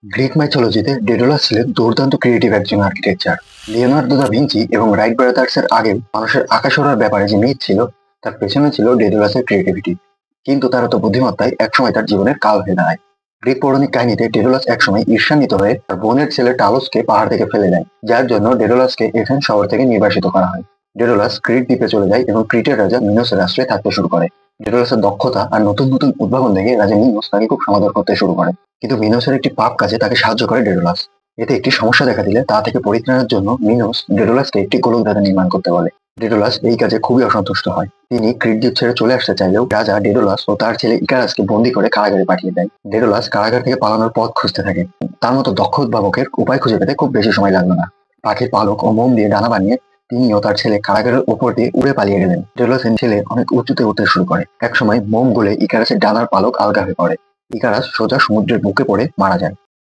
Greek মাইথোলজিতে Daedalus ছিলেন দুর্দান্ত creative একজন আর্কিটেকচার। লিওনার্দো দা ভিঞ্চি এবং রাইট ব্রাদার্সের আগেও মানুষের আকাশ ওড়ার ব্যাপারে যে মিথ ছিল, তার পেছনে ছিল ডেডালাসের ক্রিয়েটিভিটি। কিন্তু তার এত বুদ্ধিমত্তায় একসময় তার জীবনের কাল হয়ে দাঁড়ায়। গ্রিক পৌরাণিক কাহিনীতে ডেডালাস একসময় ঈর্ষান্বিত হয়ে তার বোনের ছেলে টালোসকে পাহাড় থেকে ফেলে দেয়, যার জন্য ডেডালাসকে এথেন্স শহর থেকে নির্বাসিত করা হয়। ডেডালাস ক্রিট দ্বীপে চলে যায় এবং ক্রিটের রাজা মিনোসের আশ্রয়ে থাকতে শুরু করে। ডেডালাসের দক্ষতা আর নতুন নতুন উদ্ভাবন দেখে রাজা মিনোস তাকে খুব সমাদর করতে শুরু করে। কিন্তু মিনোসের একটি পাপ কাজে তাকে সাহায্য করে ডেডালাস। এতে একটি সমস্যা দেখা দিলে তা থেকে পরিত্রাণের জন্য মিনোস ডেডালাসকে একটি গোলকধাঁধা নির্মাণ করতে বলে। ডেডালাস এই কাজে খুবই অসন্তুষ্ট হয়। তিনি ক্রিট দ্বীপ ছেড়ে চলে আসতে চাইলেও রাজা ডেডালাস ও তার ছেলে ইকারাসকে বন্দী করে কারাগারে পাঠিয়ে দেয়। ডেডালাস কারাগার থেকে পালানোর পথ খুঁজতে থাকে। তার মতো দক্ষ উদ্ভাবকের উপায় খুঁজে পেতে খুব বেশি সময় লাগলো না। পাখির পালক ও মোম দিয়ে ডানা বানিয়ে তিনি ও তার ছেলে কারাগারের উপর দিয়ে উড়ে পালিয়ে গেলেন। ডেডালাসের ছেলে অনেক উঁচুতে উঠতে শুরু করে। একসময় মোম গলে ইকারাসের ডানার পালক আলগা হয়ে পড়ে। ইকারাস সোজা সমুদ্রের বুকে পড়ে মারা যায়।